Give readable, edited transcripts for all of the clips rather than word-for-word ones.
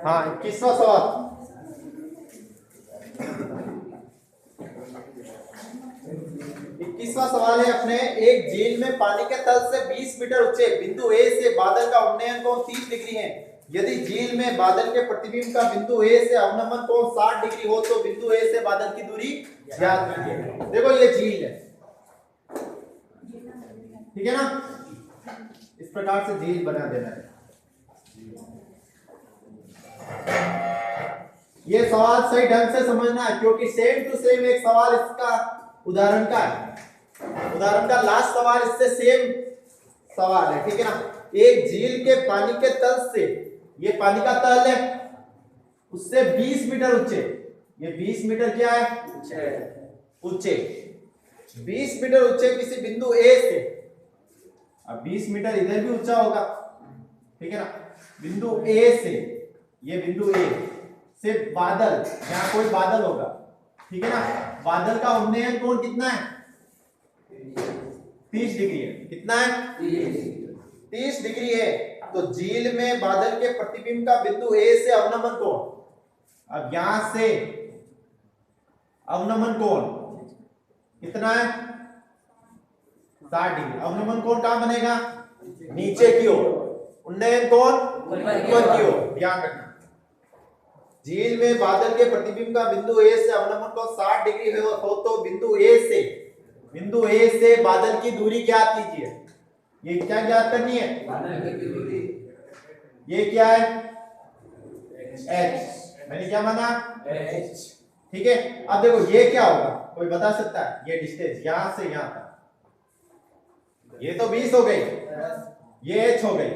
हाँ 21वां सवाल। 21वां सवाल है अपने, एक झील में पानी के तल से 20 मीटर ऊंचे बिंदु ए से बादल का उन्नयन कोण 30 डिग्री है। यदि झील में बादल के प्रतिबिंब का बिंदु ए से अवनमन कोण 60 डिग्री हो तो बिंदु ए से बादल की दूरी ज्ञात कीजिए। देखो ये झील है, ठीक है ना, इस प्रकार से झील बना देना है। ये सवाल सही ढंग से समझना है क्योंकि सेम टू सेम एक सवाल इसका उदाहरण का है। उदाहरण का लास्ट सवाल इससे सेम सवाल है, ठीक है ना। एक झील के पानी के तल से, ये पानी का तल है, उससे 20 मीटर ऊंचे, ये 20 मीटर क्या है, ऊंचे, 20 मीटर ऊंचे किसी बिंदु ए से, अब 20 मीटर इधर भी ऊंचा होगा, ठीक है ना, बिंदु ए से, ये बिंदु ए से बादल, यहां कोई बादल होगा, ठीक है ना, बादल का उन्नयन कोण कितना है, 30 डिग्री है। कितना है, 30 डिग्री है। तो झील में बादल के प्रतिबिंब का बिंदु ए से अवनमन कोण, अब यहां से अवनमन कोण कितना है, 60 डिग्री। अवनमन कोण कहां बनेगा, नीचे की ओर, उन्नयन कोण ऊपर की ओर। ध्यान रखना, झील में बादल के प्रतिबिंब का बिंदु ए से अवनमन कोण 60 डिग्री हो तो बिंदु ए से बादल की दूरी ज्ञात कीजिए। ये क्या ज्ञात करनी है, ये क्या है, h, मैंने क्या माना, h, ठीक है। अब देखो ये क्या होगा, कोई बता सकता है, ये डिस्टेंस यहां से यहां तक, ये तो 20 हो गई, ये h हो गई,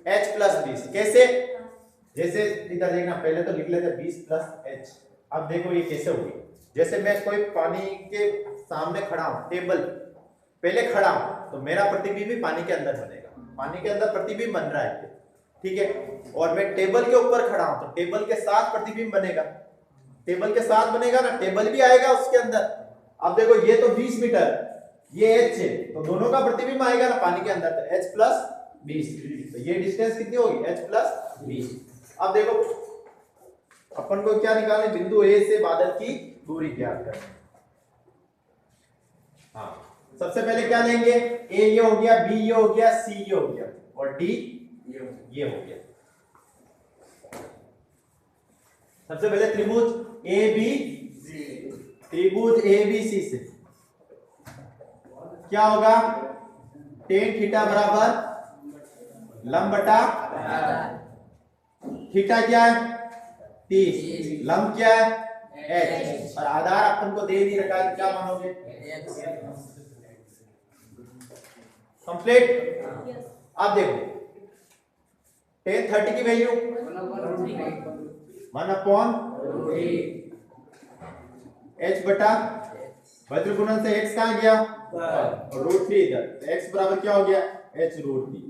h प्लस 20। कैसे, जैसे इधर देखना, पहले तो लिख लेते 20 प्लस h। अब देखो ये कैसे होगी, जैसे मैं कोई पानी के सामने खड़ा हूं, टेबल पहले खड़ा हूं, तो मेरा प्रतिबिंब भी पानी के अंदर बनेगा, पानी के अंदर प्रतिबिंब बन रहा है, ठीक है। और मैं टेबल के ऊपर खड़ा हूं तो टेबल के साथ प्रतिबिंब बनेगा, टेबल के साथ बनेगा ना, टेबल भी आएगा उसके अंदर। अब देखो ये तो 20 मीटर, ये h है, तो दोनों का प्रतिबिंब आएगा ना पानी के अंदर, तो h प्लस 20, तो ये डिस्टेंस कितनी होगी, h प्लस 20। अब देखो अपन को क्या निकालना है, बिंदु ए से बादल की दूरी ज्ञात करनी। हाँ, सबसे पहले क्या लेंगे, ए ये हो गया, बी ये हो गया, सी ये हो गया, और डी ये हो गया। सबसे पहले त्रिभुज ए बी, त्रिभुज ए बी सी से क्या होगा, टेन थीटा बराबर लंब बटा थीटा क्या है 30, लंब क्या है h, और आधार अपन को दे नहीं रखा है, क्या मानोगे, कंप्लीट। अब देखो tan 30 की वैल्यू 1/√3 h बटा वज्र गुणन से x कहां गया, और √3 इधर, तो x बराबर क्या हो गया, h√3।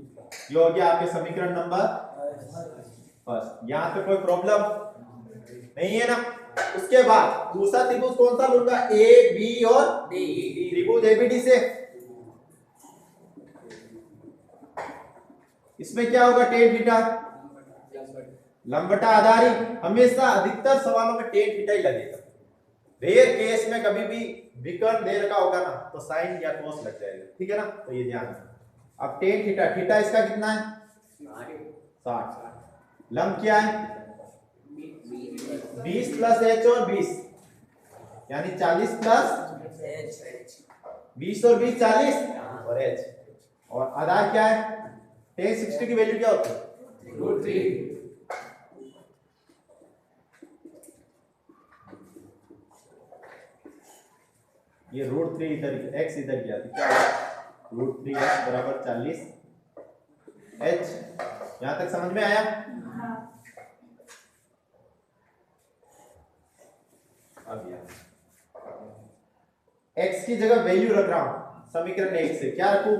ये हो गया आपके समीकरण नंबर फर्स्ट। यहां पे कोई प्रॉब्लम नहीं है ना। उसके बाद दूसरा त्रिभुज कौन सा लूंगा, ए बी और डी, त्रिभुज एबीडी से इसमें क्या होगा, टेन थीटा लंब बटा आधारी। हमेशा अधिकतर सवालों में टेन थीटा ही लगेगा, रेयर केस में कभी भी विकर्ण दे रखा होगा ना तो साइन या कोस लग जाएगा, ठीक है ना, तो ये ध्यान रखना। अब टेन थीटा, थीटा इसका कितना है 60, लंब क्या है 20 प्लस h और 20 यानी 40 प्लस 20 और 20 40 और h, और आधार क्या है, tan 60 की वैल्यू क्या होती है √3। ये √3 इधर, x इधर गया तो क्या होगा, √3x बराबर 40 h। यहां तक समझ में आया। अब x की जगह वैल्यू रख रहा हूं समीकरण 1 से, क्या रखूं,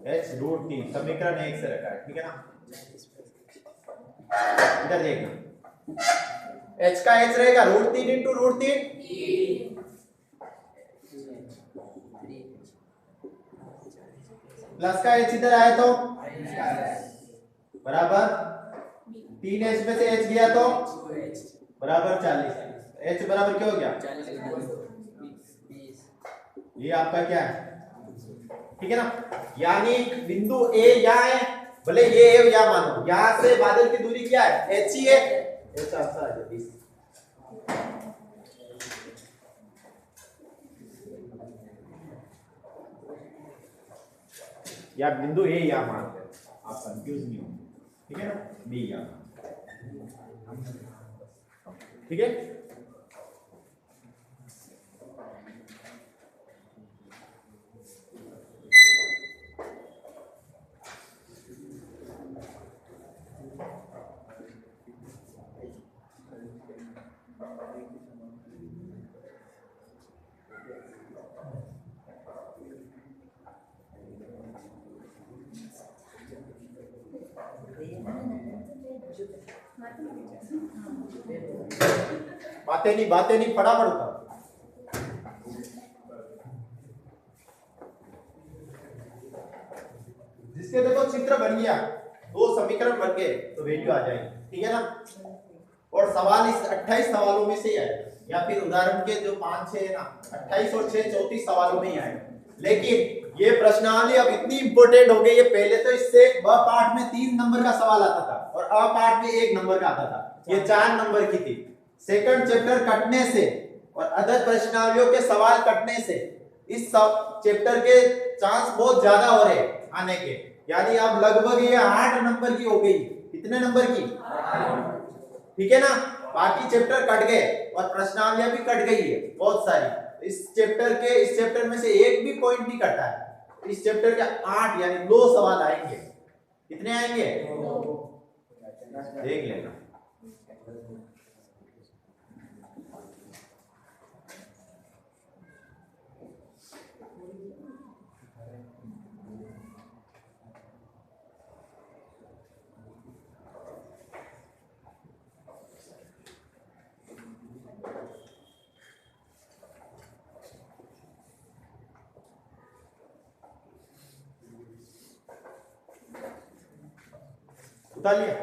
h√3 समीकरण 1 से रखा है, ठीक है ना। इधर देखना h का h रहेगा √3 × √3, प्लस का h इधर आया तो बराबर 3h में से h गया तो बराबर 40। h बराबर क्या हो गया? ये आपका क्या है? ठीक है ना। यानी बिंदु A यहाँ है, भले ये है या मानो, यहाँ से बादल की दूरी क्या है? h ही है। h आंसर आ जाए 20। या बिंदु A या मानते हैं, आप कंफ्यूज नहीं होंगे। ठीक है ना। B या ठीक है। बातें नहीं फटाफट उठा। जिसके देखो चित्र बन गया, दो समीकरण बन गए तो वैल्यू आ जाएगी। ठीक है ना। और सवाल इस 28 सवालों में से ही आए, या फिर उदाहरण के जो 5-6 है ना, 28 और 6 34 सवालों में ही आए। लेकिन ये प्रश्नावली अब इतनी इंपॉर्टेंट हो गई है, पहले तो इससे ब पाठ में 3 नंबर का सवाल आता था और अ पाठ में 1 नंबर का आता था, ये 4 नंबर की थी। सेकंड चैप्टर कटने से और अदर प्रश्नावलियों के सवाल कटने से इस सब चैप्टर के चांस बहुत ज्यादा हो रहे आने के। यानी अब लगभग ये 8 नंबर की हो गई। कितने नंबर की? ठीक है ना। बाकी चैप्टर कट गए और प्रश्नावलियां भी कट गई है बहुत सारी। इस चैप्टर में से एक भी पॉइंट नहीं कटा है। इस चैप्टर के 8 यानी 2 सवाल आएंगे। कितने आएंगे? देख लेना। उतार लिया।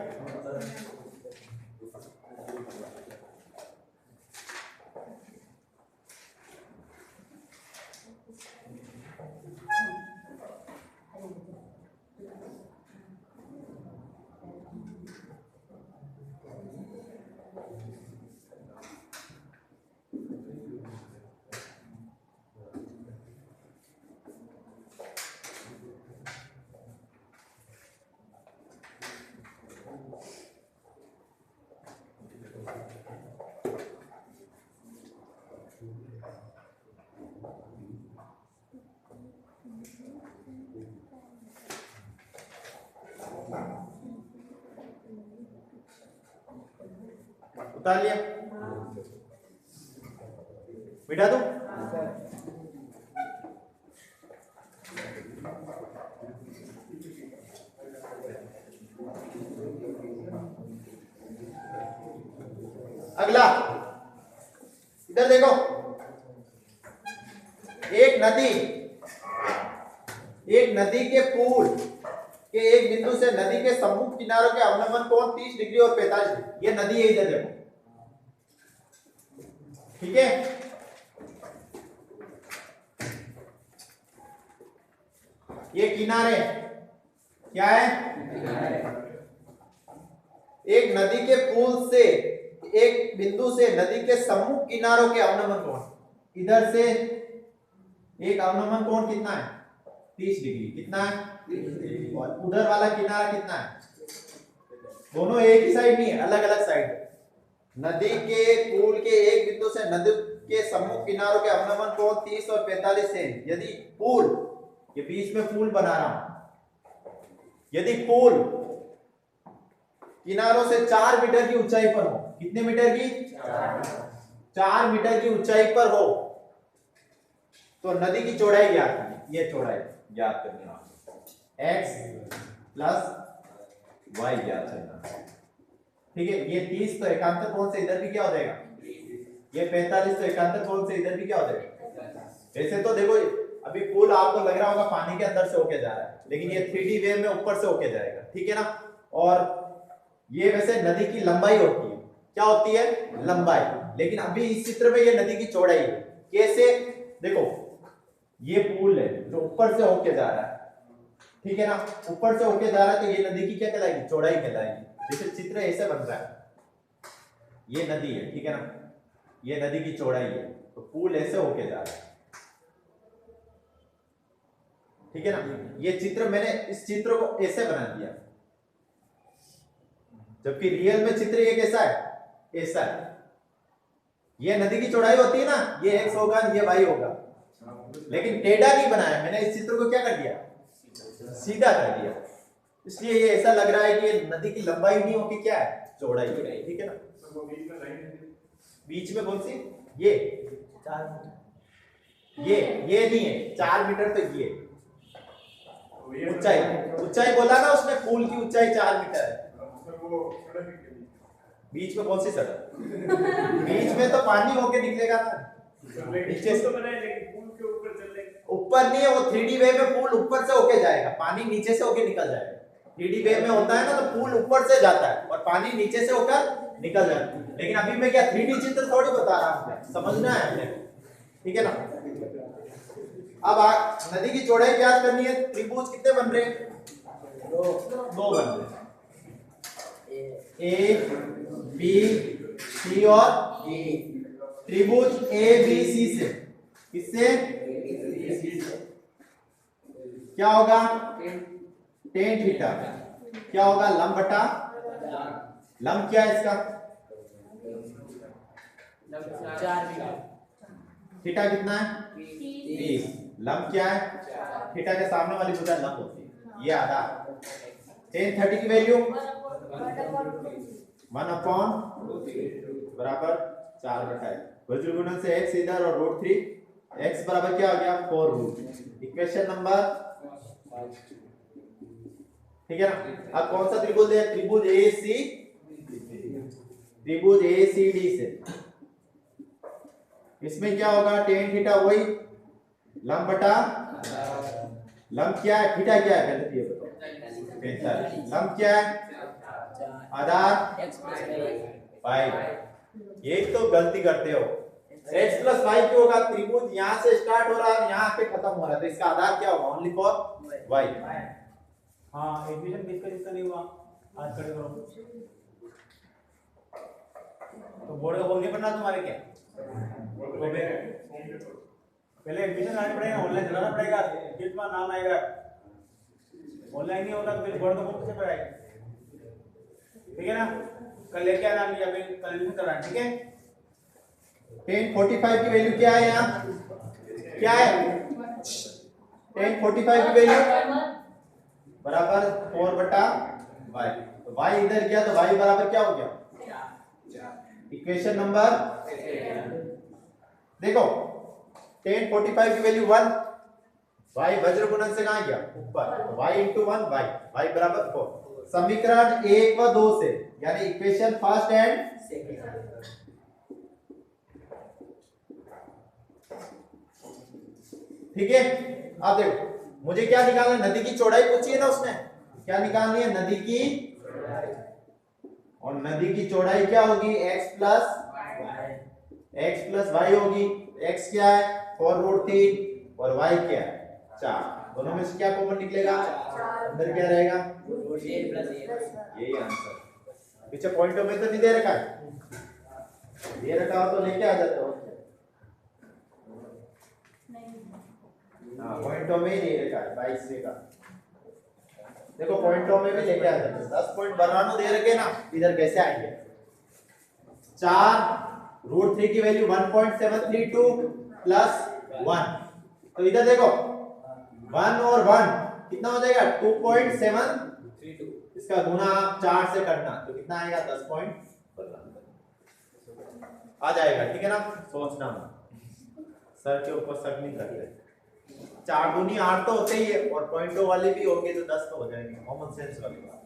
उतार लिया। मिटा दो। अगला इधर देखो, एक नदी के पुल के एक बिंदु से नदी के सम्मुख किनारों के अवलंबन कोण 30 डिग्री और 45 डिग्री। ये नदी है, इधर देखो। ठीक है। ये किनारे क्या है? एक नदी के पुल से एक बिंदु से नदी के सम्मुख किनारों के अवलंबन कोण, इधर से एक अवलंबन कोण कितना है? 30 डिग्री। कितना है? 30 डिग्री। और उधर वाला किनारा कितना है? दोनों एक ही साइड नहीं है, अलग अलग साइड है। नदी के पुल के एक बिंदु से नदी के सम्मुख किनारों के अवलंबन कोण 30 और 45 है। यदि पुल, ये बीच में पुल बना रहा हूं, यदि पुल किनारों से 4 मीटर की ऊंचाई पर हो। कितने मीटर की? 4 मीटर की ऊंचाई पर हो तो नदी की चौड़ाई ज्ञात करनी। ये चौड़ाई ज्ञात करनी है, x प्लस y ज्ञात करना। ठीक है। ये 30 तो एकांतर कोण से इधर भी क्या हो जाएगा? ये 45 तो एकांतर कोण से इधर भी क्या हो जाएगा? ऐसे तो देखो अभी पुल आपको लग रहा होगा पानी के अंदर से होके जा रहा है, लेकिन ये 3D वे में ऊपर से होके जाएगा, ठीक है ना। और ये वैसे नदी की लंबाई होती है, क्या होती है, लंबाई। लेकिन अभी इस चित्र में ये नदी की चौड़ाई है। कैसे, देखो ये पुल है जो ऊपर से होके जा रहा है, ठीक है ना, ऊपर से होके जा रहा है, तो ये नदी की क्या कहलाएगी, चौड़ाई कहलाएगी। जैसे चित्र ऐसे बन रहा है, ये नदी है, ठीक है ना, ये नदी की चौड़ाई है, तो पुल ऐसे होके जा रहा है, ठीक है ना। ये चित्र मैंने इस चित्र को ऐसे बना दिया, जबकि रियल में चित्र ये कैसा है, ऐसा है। ये नदी की चौड़ाई होती है ना, ये x होगा, ये y होगा, लेकिन टेढ़ा नहीं बनाया मैंने, इस चित्र को क्या कर दिया, सीधा कर दिया। इसलिए ये ऐसा लग रहा है कि ये नदी की लंबाई नहीं होगी, क्या है, चौड़ाई है, ठीक है ना। बीच में कौन सी, ये नहीं है 4 मीटर, तो ये ऊंचाई बोला ना उसने, पुल की ऊंचाई 4 मीटर है। बीच में कौन सी सड़क, बीच में तो पानी होके निकलेगा ना, नीचे से ऊपर नहीं है, वो 3D वे में पुल ऊपर से होके जाएगा, पानी नीचे से होके निकल जाएगा। 3D वे में होता है ना, तो पुल ऊपर से जाता है और पानी नीचे से होकर निकल जाता है। लेकिन अभी मैं क्या 3D चित्र थोड़ी बता रहा हूँ, समझना है हमें, ठीक है ना। अब नदी की चौड़ाई ज्ञात करनी है। त्रिभुज कितने बन रहे हैं, दो बन रहे हैं, ए बी सी और ई। त्रिभुज ए बी सी से, किससे, क्या होगा, टेन थीटा, क्या होगा, लंब बटा, लंब क्या है इसका, थीटा कितना है, 20। लंब क्या है, थीटा के सामने वाली भुजा लंब होती है, ये आधा। टेन 30 की वैल्यू 1/, बराबर 4/। वज्र गुणन से x इधर और √3, x बराबर क्या हो गया, 4 इक्वेशन नंबर, ठीक है ना। अब कौन सा त्रिभुज है, त्रिभुज ए सी, त्रिभुज ए सी डी से, इसमें क्या होगा, टेन थीटा वही, लंब बटा, लंब क्या है, थीटा क्या है, पहले ये बताओ, 45। लंब क्या है, आधार y। ये तो गलती करते हो, x प्लस y क्यों होगा, त्रिभुज यहाँ से स्टार्ट हो रहा है, यहाँ पे खत्म हो रहा है, तो इसका आधार क्या होगा, ओनली फॉर y। हाँ एडमिशन किसका नहीं हुआ आज कर करो, तो बोर्ड का फॉर्म नहीं भरना तुम्हारे क्या, पहले एडमिशन लाना पड़ेगा, ऑनलाइन चलाना पड़ेगा, फिर तुम्हारा नाम आएगा। ऑनलाइन नहीं होगा तो फिर बोर्ड का फॉर्म कैसे भराएगा, ठीक है ना। कल लेके आना, या फिर कल एडमिशन कराना, ठीक है। 1045 की वैल्यू क्या है, यहाँ क्या है, 1045 की वैल्यू बराबर 4/y। तो y इधर गया, तो y बराबर क्या हो गया, इक्वेशन नंबर, देखो 1045 की वैल्यू 1, y वज्र गुणन से कहां गया, ऊपर, तो y × 1 y बराबर 4। समीकरण 1 व 2 से, यानी इक्वेशन फर्स्ट एंड सेकंड, ठीक है। अब देखो मुझे क्या निकालना है, नदी की चौड़ाई पूछी है ना उसने, क्या निकालनी है, नदी की, और नदी की चौड़ाई क्या होगी, x प्लस y होगी। x क्या है, 4√3 और y क्या है, 4। दोनों में से क्या कॉमन निकलेगा, अंदर क्या रहेगा, यही आंसर। पीछे पॉइंटों में तो नहीं दे रखा है, दे रखा हो तो लेके आ जाते हो, हाँ पॉइंटों में ही नहीं रखा है 22 का, देखो पॉइंटों में भी लेके आ जाते हो। 10 पॉइंट बनानो दे रखे ना, इधर कैसे आएंगे, 4√3 की वैल्यू 1.732 प्लस 1, तो इधर देखो 1 और 1 कितना हो जाएगा, 2.732, इसका गुना आप 4 से करना, तो कितना आएगा, 10 पॉइंट आ जाएगा, ठीक है ना। सोचना मत, सर के ऊपर शक नहीं करते, 4 दूनी 8 तो होते ही है, और पॉइंटों वाले भी होंगे तो 10 तो हो जाएंगे, कॉमन सेंस वाली बात।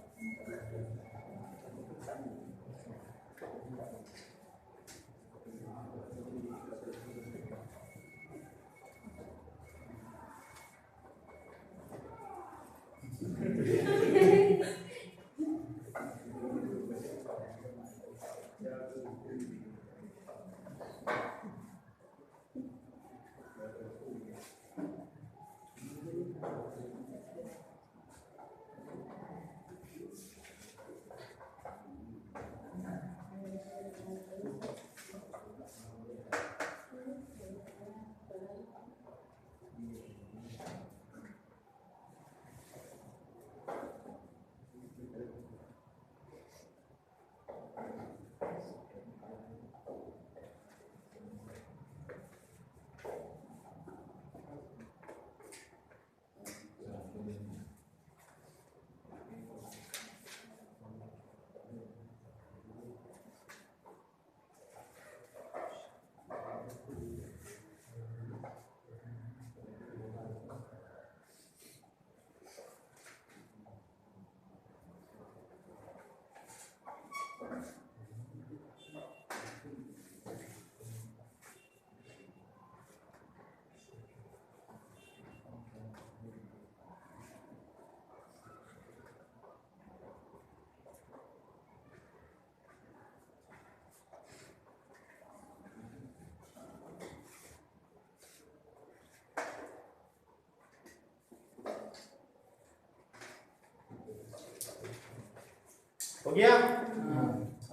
हो गया?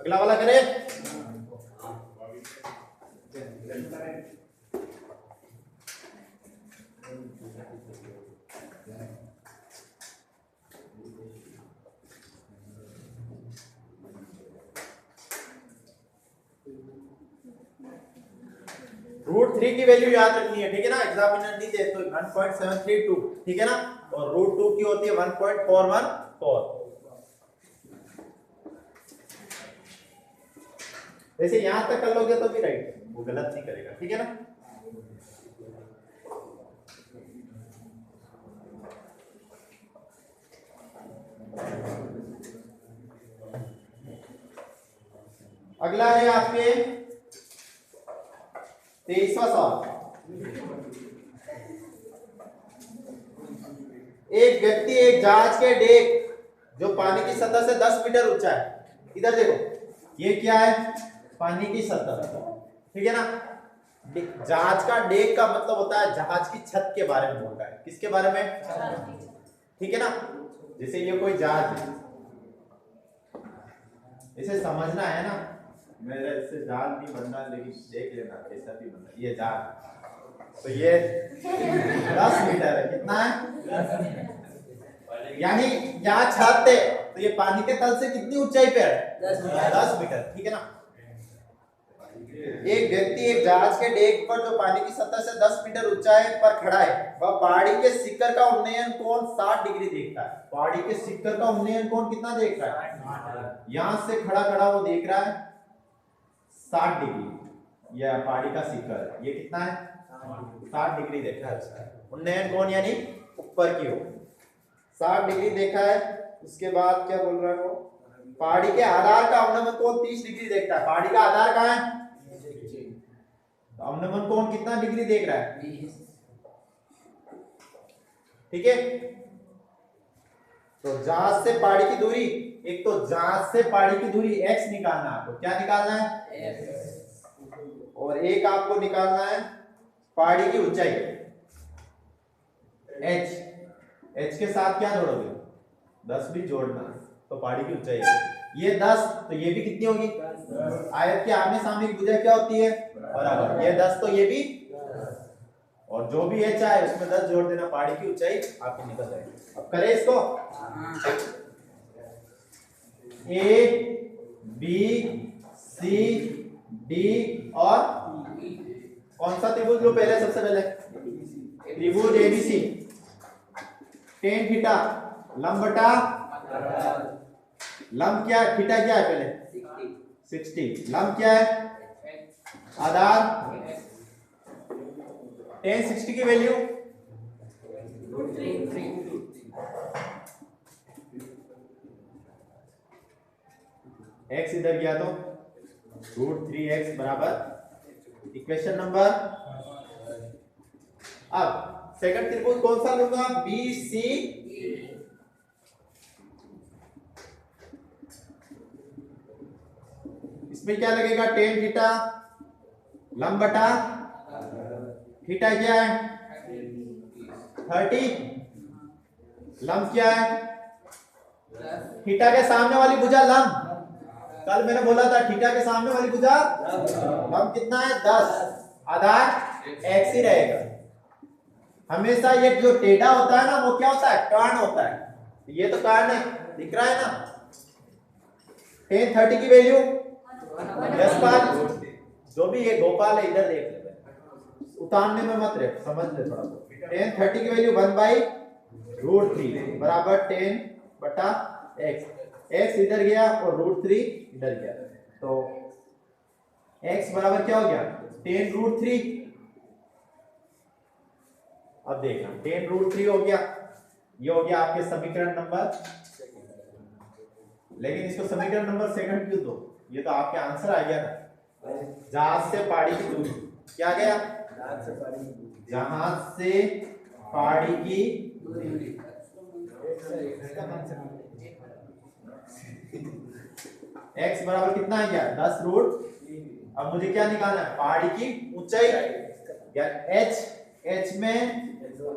अगला वाला करें। √3 की वैल्यू याद रखनी है, ठीक है ना। एग्जामिनर नहीं दे तो 1.732, ठीक है ना। और √2 की होती है 1.414। वैसे यहां तक कर लोगे तो भी राइट, वो गलत नहीं करेगा, ठीक है ना। अगला है आपके 23वां सवाल। एक व्यक्ति एक जहाज के डेक जो पानी की सतह से 10 मीटर ऊंचा है, इधर देखो, ये क्या है? पानी की सतह, ठीक है ना। जहाज का डेक का मतलब होता है जहाज की छत के बारे में बोल रहा है। किसके बारे में? ठीक है ना। जैसे ये कोई जहाज है, इसे समझना है ना। मेरे इससे जहाज नहीं बनना, लेकिन देख लेना कैसा भी बनना। ये जहाज, तो ये 10 मीटर है। कितना है? यानी यहाँ छत है तो ये पानी के तल से कितनी ऊंचाई पे है? 10 मीटर, ठीक है ना। एक व्यक्ति एक जहाज के डेक पर जो पानी की सतह से 10 मीटर ऊंचाई पर खड़ा है, वह पहाड़ी के शिखर का उन्नयन कोण 60 डिग्री देखता है। पहाड़ी के शिखर का उन्नयन कोण कितना देख रहा है? यहां से खड़ा खड़ा वो देख रहा है 60 डिग्री। यह पहाड़ी का शिखर, ये कितना है? 60 डिग्री देखा है। उन्नयन कोण यानी ऊपर की ओर 60 डिग्री देखा है। उसके बाद क्या बोल रहा है वो? पहाड़ी के आधार का अवनमन कोण 30 डिग्री देखता है। पहाड़ी का आधार कहाँ है? अवनमन कोण कितना डिग्री देख रहा है? 20। ठीक है। तो जहाज से पहाड़ी की दूरी, एक तो जहाज से पहाड़ी की दूरी x निकालना है आपको। क्या निकालना है? x। और एक आपको निकालना है पहाड़ी की ऊंचाई h। h के साथ क्या जोड़ोगे? 10 भी जोड़ना, तो पहाड़ी की ऊंचाई ये 10, तो ये भी कितनी होगी? आयत के आमने सामने की भुजा क्या होती है? बराबर। ये 10 तो ये भी, और जो भी h आए उसमें 10 जोड़ देना, पहाड़ी की ऊंचाई आपकी निकल जाएगी। अब करें इसको। A B C D और कौन सा त्रिभुज लो पहले? सबसे पहले त्रिभुज ABC। tan थीटा लंब बटा लंब क्या है? थीटा क्या है पहले? 60। लंब क्या है? आधार। tan 60 की वैल्यू x इधर गया तो √3x बराबर इक्वेशन नंबर। अब सेकंड त्रिभुज कौन सा लूंगा? BC इसमें क्या लगेगा, टेन थीटा लंब बटा थीटा क्या है 30, लंब क्या है थीटा के सामने वाली भुजा लंब, कल मैंने बोला था थीटा के सामने वाली भुजा लंब कितना है 10, आधार x ही रहेगा। हमेशा ये जो टेढ़ा होता है ना वो क्या होता है, कर्ण होता है। ये तो कर्ण है, दिख रहा है ना। tan 30 की वैल्यू यशपाल, जो भी ये गोपाल है इधर देख ले, उतारने में मत रहे, समझ ले थोड़ा। tan 30 की वैल्यू 1/√3 बराबर 10 बटा x, x इधर गया और √3 इधर गया, तो x बराबर क्या हो गया 10√3। अब देखना 10√3 हो गया, ये हो गया आपके समीकरण नंबर, लेकिन इसको समीकरण नंबर सेकंड क्यों दो, ये तो आपके आंसर आ गया ना। जहाज से पहाड़ी की दूरी क्या गया, जहाज से पहाड़ी की दूरी, x बराबर कितना आ गया 10√। अब मुझे क्या निकालना है, पहाड़ी की ऊंचाई या h में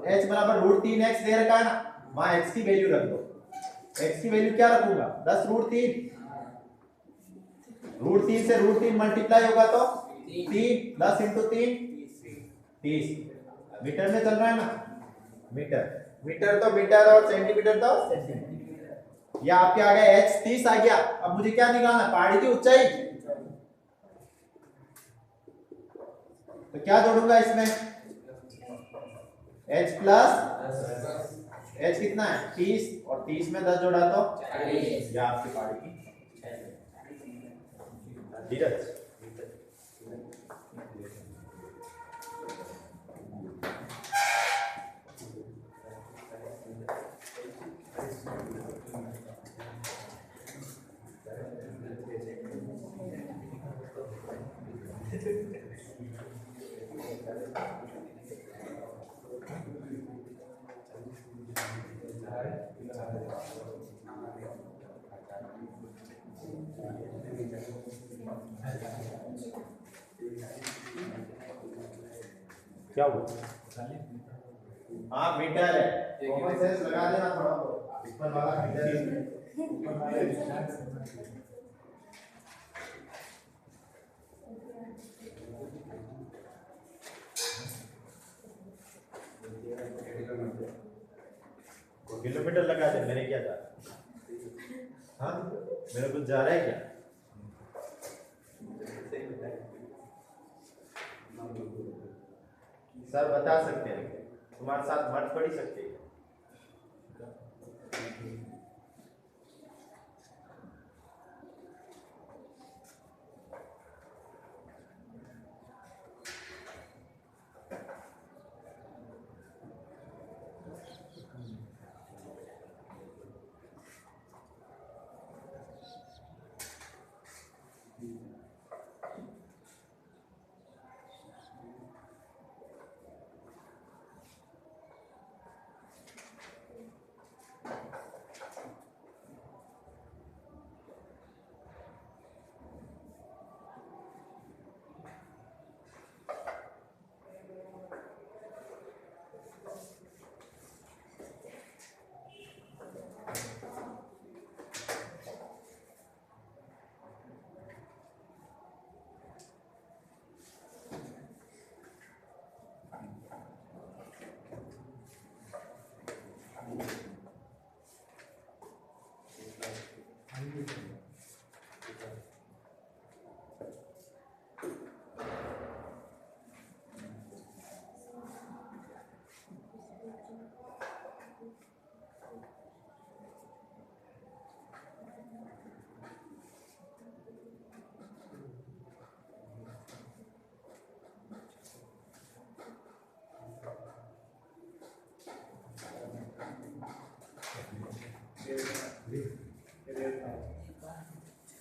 h बराबर √3x दे रखा है ना, वहां x की वैल्यू रख दो। x की वैल्यू क्या रखूंगा 10√3, √3 से √3 मल्टीप्लाई होगा तो 3, 10 × 3 30, मीटर में चल रहा है ना, मीटर, मीटर तो मीटर और सेंटीमीटर तो सेंटीमीटर। ये आपके आ गया h 30 आ गया। अब मुझे क्या निकालना है, पहाड़ी की ऊंचाई, तो क्या जोड़ूंगा इसमें h प्लस h कितना है 30 और 30 में 10 जोड़ा तो 40, या आपकी पहाड़ी की धीरज। क्या हुआ, हाँ मीटर है, कॉमन सेंस लगा देना थोड़ा बहुत, ऊपर वाला मीटर है, ऊपर वाला किलोमीटर लगा दे, मेरे क्या जा रहा है, हाँ मेरे कुछ जा रहा है क्या, सर बता सकते हैं, तुम्हारे साथ मत पढ़ी सकते हैं।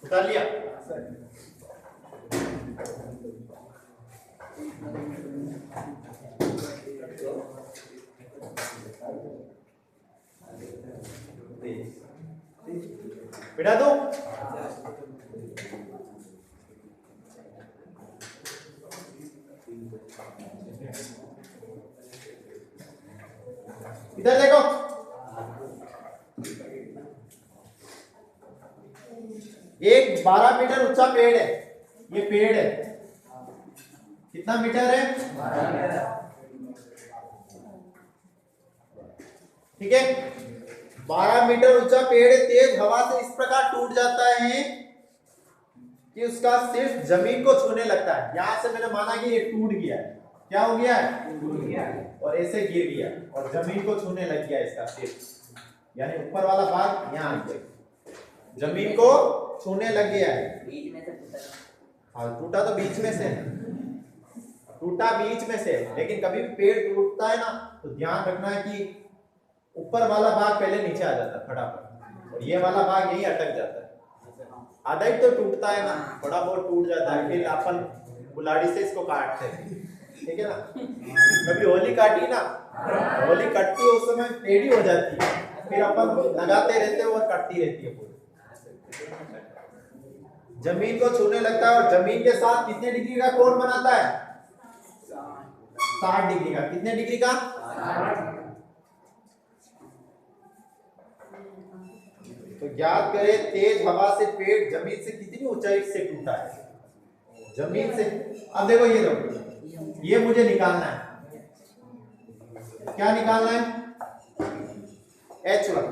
उतार लिया, बिठा दो, इधर देखो, एक 12 मीटर ऊंचा पेड़ है, ये पेड़ है, कितना मीटर है? 12 ठीक है। 12 मीटर ऊंचा पेड़ तेज हवा से इस प्रकार टूट जाता है कि उसका सिर्फ जमीन को छूने लगता है। यहां से मैंने माना कि ये टूट गया है, क्या हो गया है? टूट गया है, और ऐसे गिर गया और जमीन को छूने लग गया इसका सिर्फ, यानी ऊपर वाला भाग यहाँ आ गया, जमीन को छूने लग गया है। बीच में से टूटा। हाँ, टूटा तो बीच में से, टूटा बीच में से, लेकिन कभी भी पेड़ टूटता है ना तो ध्यान रखना है कि ऊपर वाला भाग पहले नीचे आ जाता है फटाफट, और ये वाला भाग यही अटक जाता है। आधा ही तो टूटता है ना, थोड़ा बहुत टूट जाता है, फिर अपन कुल्हाड़ी से इसको काटते हैं, ठीक है ना। कभी होली काटी ना, होली कटती है उस समय टेढ़ी हो जाती है, फिर अपन लगाते रहते हैं और कटती रहती है पूरी। जमीन को छूने लगता है, और जमीन के साथ कितने डिग्री का कोण बनाता है? 60 डिग्री का। कितने डिग्री का? 60। तो ज्ञात करें तेज हवा से पेड़ जमीन से कितनी ऊंचाई से टूटा है? जमीन से। अब देखो ये देखो, ये मुझे निकालना है, क्या निकालना है? H1।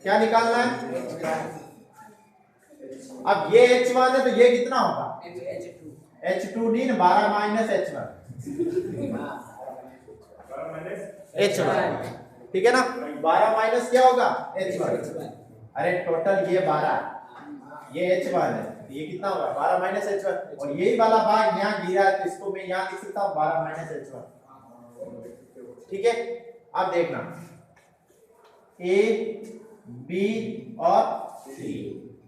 क्या निकालना है? अब ये H1 है तो ये कितना होगा? H2 नहीं ना, 12 माइनस H1, ठीक है ना। 12 माइनस क्या होगा? H1। अरे टोटल ये 12, ये H1 है, ये कितना होगा? 12 माइनस H1, और यही वाला भाग यहाँ गिरा है तो इसको मैं यहाँ लिख सकता हूँ 12 माइनस H1, ठीक है। अब देखना A, B और C,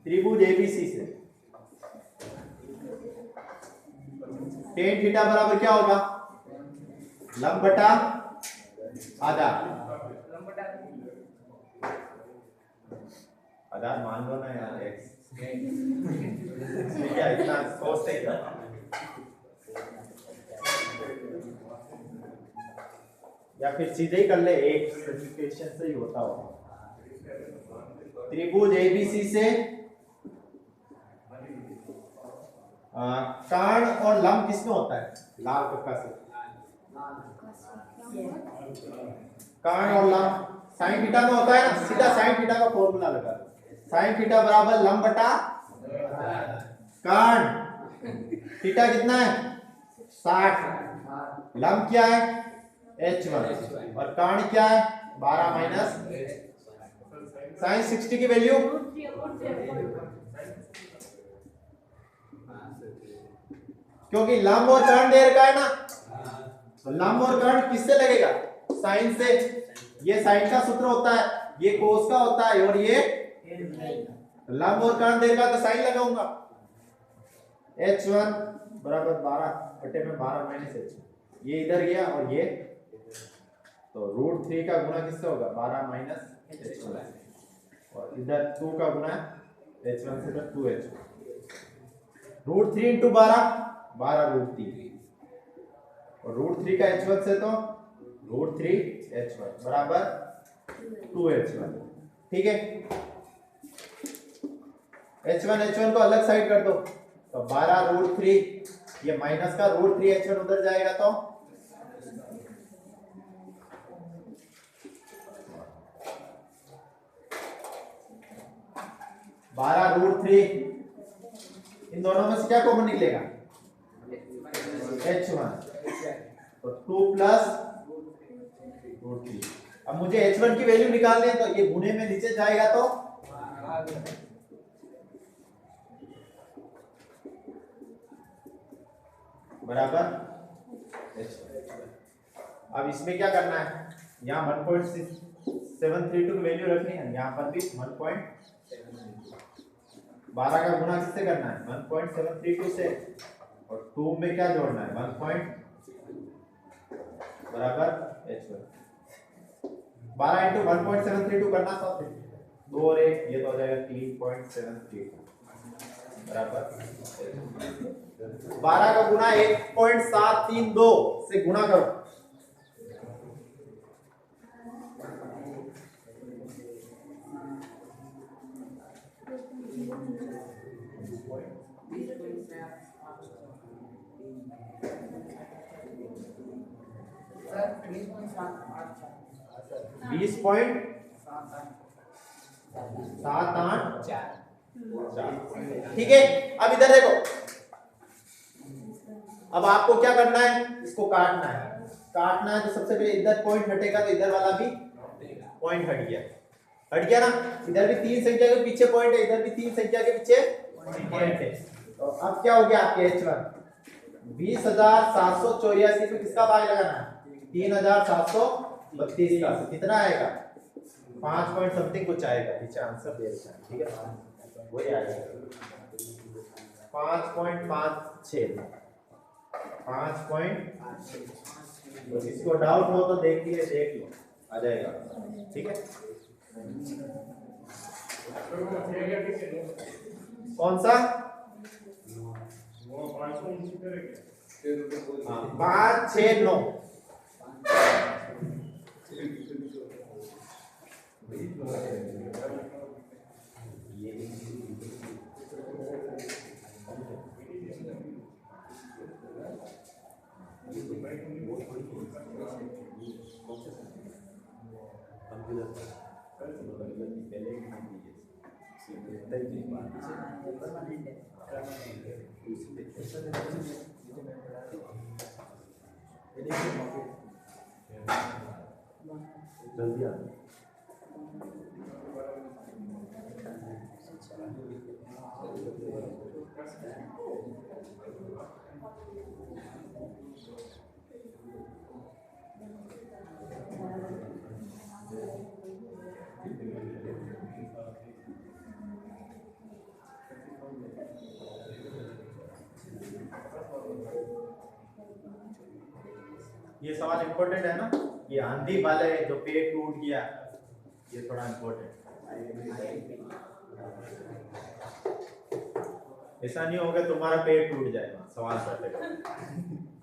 त्रिभुज ABC से tan थीटा बराबर क्या होगा? लंब बटा आधा, आधार मान लो ना यार, x क्या इतना सोचते क्या? या फिर सीधे ही कर ले, एक सिंप्लीफिकेशन से ही होता होगा। त्रिभुज ABC से कर्ण और लंब किसमें होता है? लाल कक्का से। कर्ण और लंब साइन थीटा में होता है ना, सीधा साइन थीटा का फॉर्मूला लगा, साइन थीटा बराबर लंब बटा कर्ण। थीटा कितना है? 60। लंब क्या है? H1, और कर्ण क्या है? 12 माइनस साइन 60 की वैल्यू क्योंकि लंब और कर्ण दे रखा है ना, तो लंब और कर्ण किससे लगेगा? साइन से। ये साइन का सूत्र होता है, ये कोस का होता है, और ये लंब और कर्ण दे रखा तो साइन लगाऊंगा। H1 बराबर 12 बटे में 12 माइनस H1, ये इधर गया और ये, तो √3 का गुना किससे होगा? 12 माइनस H1, और इधर 2 का गुना H1 से, तो 2H1। √3 इंटू 12, 12√3, और √3 का H1 से तो √3H1 बराबर 2H1, ठीक है। H1 को अलग साइड कर दो, तो 12√3, ये माइनस का √3H1 उधर जाएगा तो 12√3, इन दोनों में से क्या कॉमन निकलेगा? H1, तो 2 प्लस √3। अब मुझे H1 की वैल्यू निकालनी है, तो ये गुणे में नीचे जाएगा तो बराबर H1। अब इसमें क्या करना है? यहाँ 1.732 की वैल्यू रखनी है, यहाँ पर भी 1.732, 12 का गुना किससे करना है? 1.732 से, और 2 में क्या जोड़ना है? 1 बराबर H1। 12 इंटू 1.732 करना, सब 2 और 1, ये तो हो जाएगा 3.732 बराबर 12 का गुना 1.732 से गुणा करो, 20.78। ठीक है, अब इधर देखो, अब आपको क्या करना है, इसको काटना है। काटना है तो सबसे पहले इधर पॉइंट हटेगा तो इधर वाला भी पॉइंट हट गया ना। इधर भी 3 संख्या के पीछे पॉइंट है, इधर भी 3 संख्या के पीछे पॉइंट है। तो अब क्या हो गया आपके H1 20,784 पे किसका भाग लगाना है, 3,732 का। तो कितना आएगा, 5 पॉइंट समथिंग कुछ आएगा, पीछे आंसर दे रखा है। ठीक है, वही आएगा 5.56। 5.56। तो इसको डाउट हो तो देख लो, आ जाएगा। ठीक है, कौन सा, 5, 6, 9। जल्दी आ। ये सवाल इम्पोर्टेंट है ना, ये आंधी वाले जो पेड़ टूट गया, ये थोड़ा इम्पोर्टेंट। ऐसा नहीं होगा तुम्हारा पेड़ टूट जाएगा, सवाल रटेगा।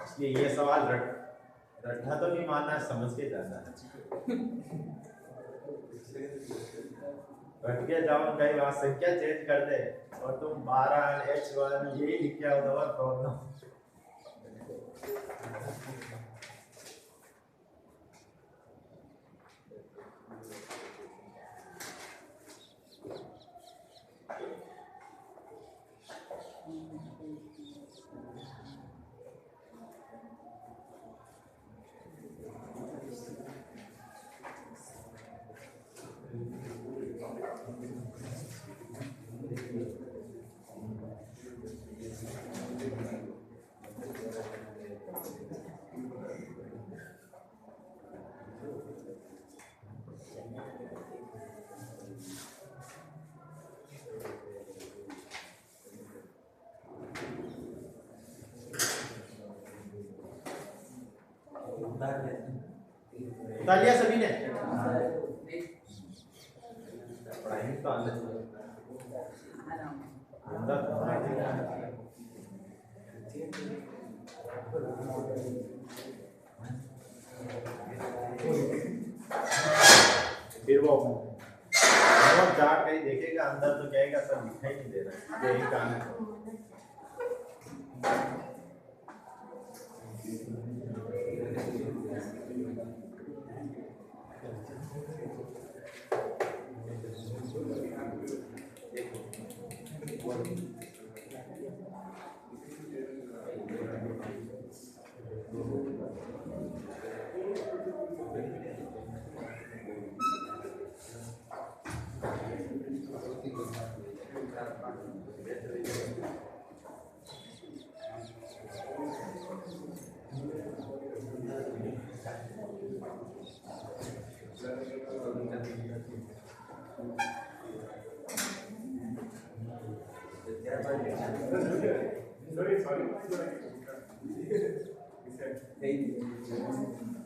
इसलिए ये सवाल रटना तो नहीं मानना, समझ के जाना है। रट के जाओ, कई बार संख्या चेंज कर दे और तुम 12 H1 यही लिख के आओ तो प्रॉब्लम। उतार लिया सभी ने, पढ़ाई तो अंदर फिर वो जाट कहीं देखेगा अंदर तो कहेगा सब दिखाई नहीं दे रहा है, यही काम है।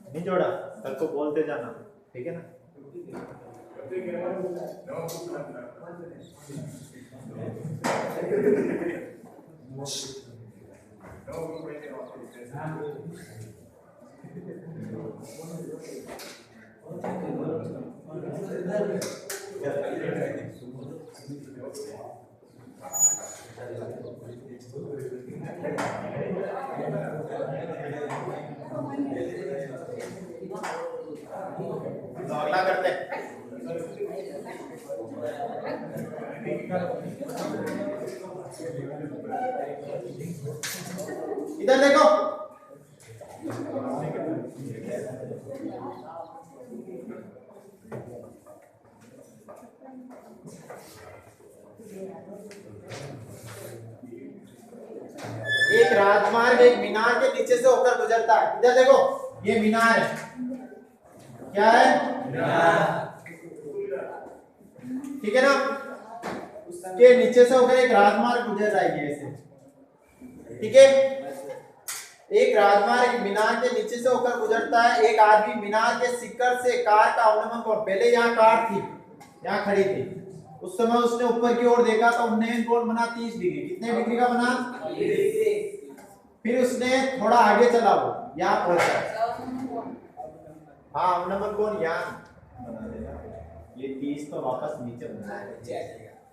नहीं जोड़ा, कल को बोलते जाना, ठीक है ना। तो अगला करते हैं। इधर देखो, एक राजमार्ग एक मीनार के नीचे से होकर गुजरता है। इधर देखो, ये मीनार है, क्या है? मीनार, ठीक है ना? उसके नीचे से होकर एक राजमार्ग गुजर जाएगी ऐसे, ठीक है? एक राजमार्ग मीनार के नीचे से होकर गुजरता है। एक आदमी मीनार के शिखर से कार का अवनमन कर, पहले यहाँ कार थी, यहाँ खड़ी थी, उस समय उसने ऊपर की ओर देखा तो उन्नयन कोण बना 30 डिग्री। कितने डिग्री का बना? 30 डिग्री। फिर उसने थोड़ा आगे चला, वो यहाँ पहुंचा, हाँ अवनमन कोण यहाँ बना देगा, ये 30 तो वापस नीचे बना है,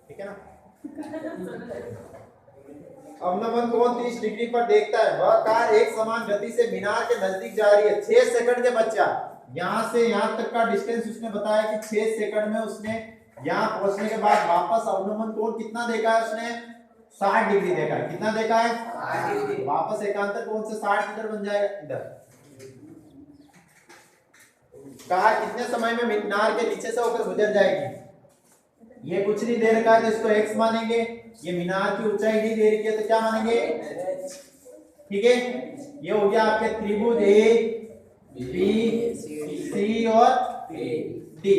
ठीक है ना? अवनमन कोण 30 डिग्री पर देखता है। वह कार एक समान गति से मीनार के नजदीक जा रही है। 6 सेकंड के बच्चा, यहाँ से यहाँ तक का डिस्टेंस उसने बताया कि 6 सेकंड में उसने यहाँ पहुंचने के बाद वापस अवनमन कोण कितना देखा है उसने? 60 डिग्री देखा है। कितना देखा है? 60 डिग्री। वापस एकांतर कोण से 60 मीटर बन जाएगा। इधर कार कितने समय में मीनार के नीचे से होकर गुजर जाएगी? ये कुछ नहीं दे रखा है तो इसको x मानेंगे। ये मीनार की ऊंचाई नहीं दे रखी है तो क्या मानेंगे? ठीक है, ये हो गया आपके त्रिभुज ए बी सी और डी।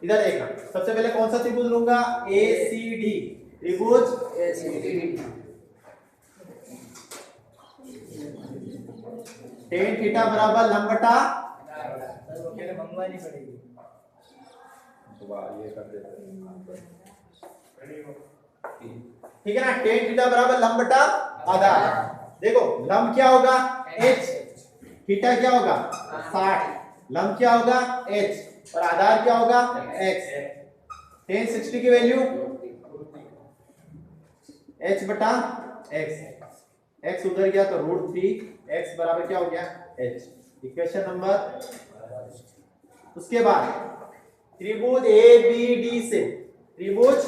इधर देखना, सबसे पहले कौन सा त्रिभुज लूंगा? ए सी डी, त्रिभुज ए सी डी। टेन थीटा बराबर लंब बटा मंगवानी पड़ेगी, ये कर देते, ठीक है ना? टेन थीटा बराबर लंब बटा आधार। देखो लंब क्या होगा? h, थीटा क्या होगा? 60, लंब क्या होगा? h और आधार क्या होगा? x। tan 60 की वैल्यू h बटा x, x उधर गया तो √3, x बराबर क्या हो गया? h। इक्वेशन नंबर, उसके बाद त्रिभुज ए बी डी से, त्रिभुज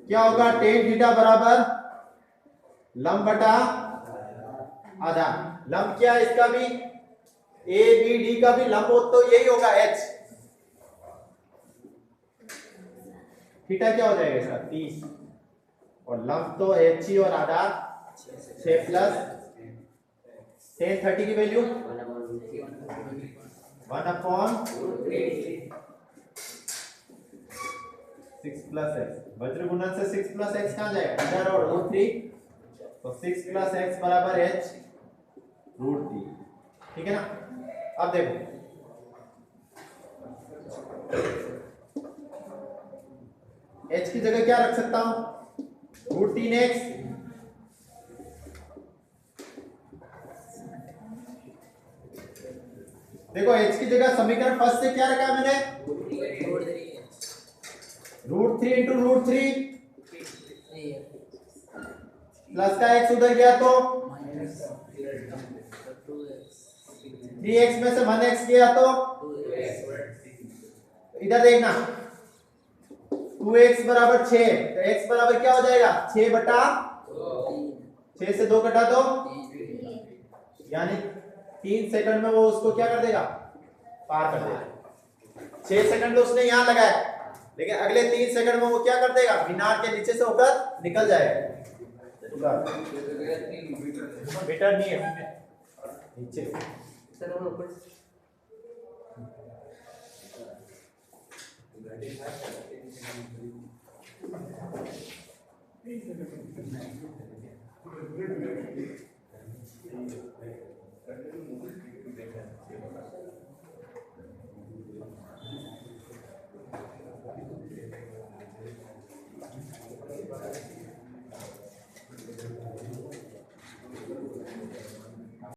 क्या होगा? टेन थीटा बराबर लंब बटा आधार। लंब क्या है इसका भी? ए बी डी का भी लंब हो तो यही होगा h। थीटा क्या हो जाएगा इसका? 30, और लंब तो h ही और आधार 6 प्लस tan 30 की वैल्यू 1/6 प्लस x। वज्र गुणन से 6 प्लस x कहां जाएगा? इधर और √3, तो 6 प्लस x बराबर h √3, ठीक है ना? अब देखो h की जगह क्या रख सकता हूं? √3x। देखो h की जगह समीकरण फर्स्ट से क्या रखा मैंने? √3 इंटू √3 प्लस का x उधर गया तो 3x में से 1x गया तो इधर देखना 2x बराबर 6, तो x बराबर क्या हो जाएगा? 6 बटा 6 से 2 कटा तो यानी 3 सेकंड में वो उसको क्या कर देगा? पार कर देगा। 6 सेकंड तो उसने यहाँ लगाया, लेकिन अगले 3 सेकंड में वो क्या कर देगा? मीनार के नीचे से होकर निकल जाएगा। मीटर नहीं है नीचे,